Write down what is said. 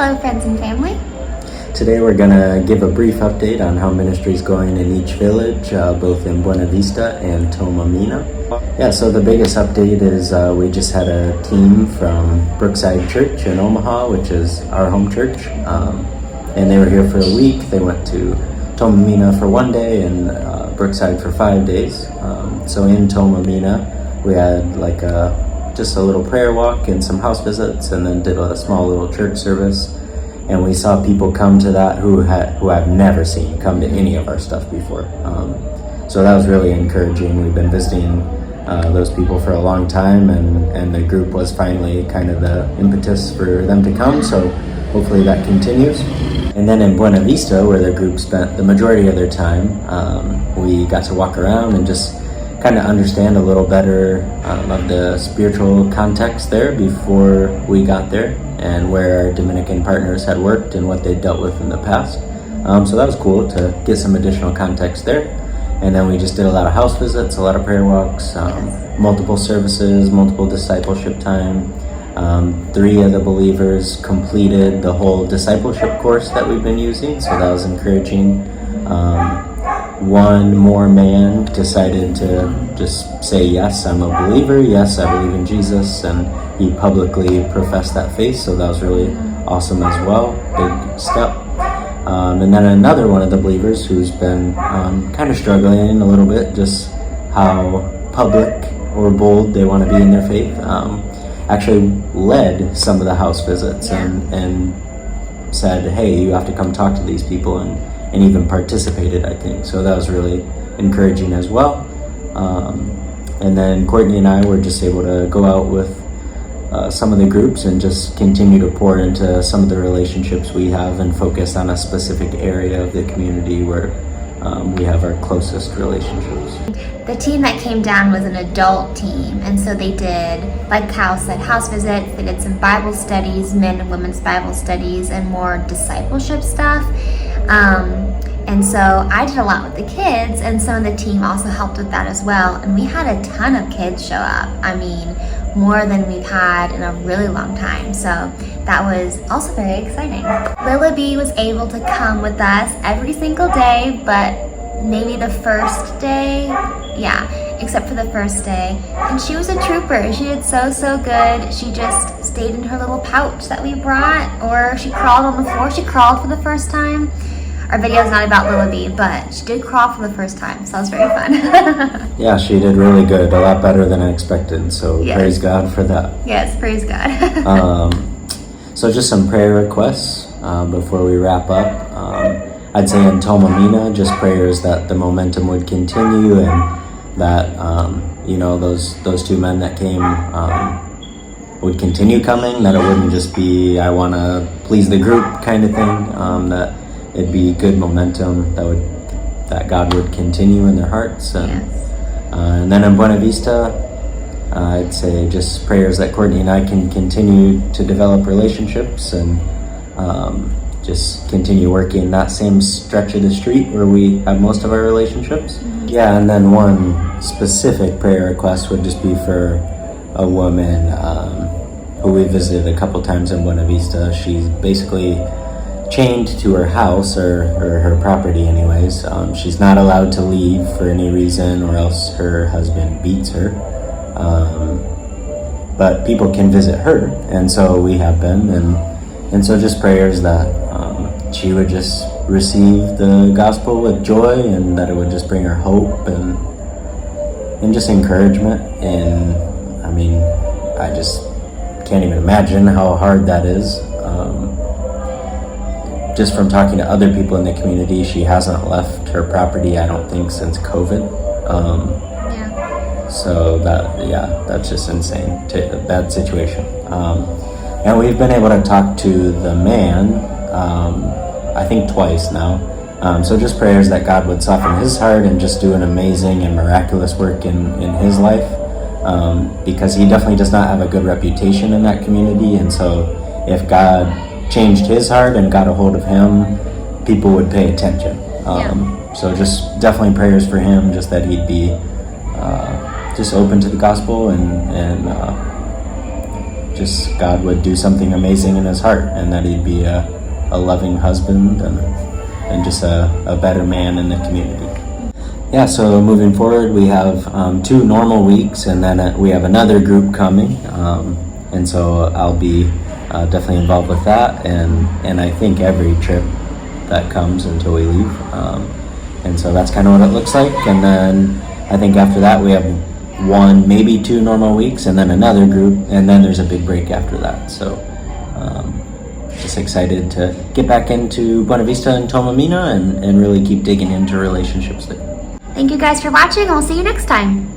Hello, friends and family. Today we're going to give a brief update on how ministry is going in each village, both in Buena Vista and Toma, Mina. Yeah, so the biggest update is we just had a team from Brookside Church in Omaha, which is our home church, and they were here for a week. They went to Toma, Mina for 1 day and Brookside for 5 days. So in Toma, Mina, we had just a little prayer walk and some house visits, and then did a small little church service. And we saw people come to that who I've never seen come to any of our stuff before. So that was really encouraging. We've been visiting those people for a long time, and the group was finally kind of the impetus for them to come. So hopefully that continues. And then in Buena Vista, where the group spent the majority of their time, we got to walk around and just kind of understand a little better of the spiritual context there before we got there, and where our Dominican partners had worked and what they dealt with in the past. So that was cool to get some additional context there. And then we just did a lot of house visits, a lot of prayer walks, multiple services, multiple discipleship time. 3 of the believers completed the whole discipleship course that we've been using, so that was encouraging. 1 more man decided to just say, yes, I'm a believer, yes, I believe in Jesus, and he publicly professed that faith, so that was really awesome as well, big step. And then another one of the believers who's been kind of struggling a little bit, just how public or bold they want to be in their faith, actually led some of the house visits and said, hey, you have to come talk to these people, and even participated, I think. So that was really encouraging as well. And then Courtney and I were just able to go out with some of the groups and just continue to pour into some of the relationships we have and focus on a specific area of the community where we have our closest relationships. The team that came down was an adult team, and so they did, like Kyle said, house visits. They did some Bible studies, men and women's Bible studies, and more discipleship stuff. And so I did a lot with the kids, and some of the team also helped with that as well. And we had a ton of kids show up. I mean, more than we've had in a really long time. So that was also very exciting. Willoughby was able to come with us every single day, but maybe the first day, except for the first day. And she was a trooper. She did so good. She just stayed in her little pouch that we brought, or she crawled on the floor. She crawled for the first time. Our video is not about Willoughby, but she did crawl for the first time, so that was very fun. Yeah, she did really good, a lot better than I expected, so yes. Praise God for that. Yes, praise God. So just some prayer requests before we wrap up. I'd say in Toma, Mina, just prayers that the momentum would continue, and that those 2 men that came would continue coming, that it wouldn't just be I want to please the group kind of thing, that it'd be good momentum that God would continue in their hearts. And then in Buena Vista, I'd say just prayers that Courtney and I can continue to develop relationships and just continue working that same stretch of the street where we have most of our relationships. Mm-hmm. Yeah, and then one specific prayer request would just be for a woman who we visited a couple times in Buena Vista. She's basically chained to her house, or her property anyways. She's not allowed to leave for any reason, or else her husband beats her. But people can visit her, and so we have been, and so just prayers that she would just receive the gospel with joy, and that it would just bring her hope and just encouragement. And I mean, I just can't even imagine how hard that is. Just from talking to other people in the community, she hasn't left her property, I don't think, since COVID. So that's just insane, a bad situation. And we've been able to talk to the man, I think twice now. So just prayers that God would soften his heart and just do an amazing and miraculous work in his life. Because he definitely does not have a good reputation in that community. And so if God changed his heart and got a hold of him, people would pay attention. So just definitely prayers for him, just that he'd be just open to the gospel and just God would do something amazing in his heart, and that he'd be a loving husband and just a better man in the community. Yeah, so moving forward, we have 2 normal weeks, and then we have another group coming, and so I'll be definitely involved with that, and I think every trip that comes until we leave, and so that's kind of what it looks like. And then I think after that we have 1, maybe 2 normal weeks, and then another group, and then there's a big break after that. So just excited to get back into Buena Vista and Toma, Mina, and really keep digging into relationships there. Thank you guys for watching. I'll see you next time.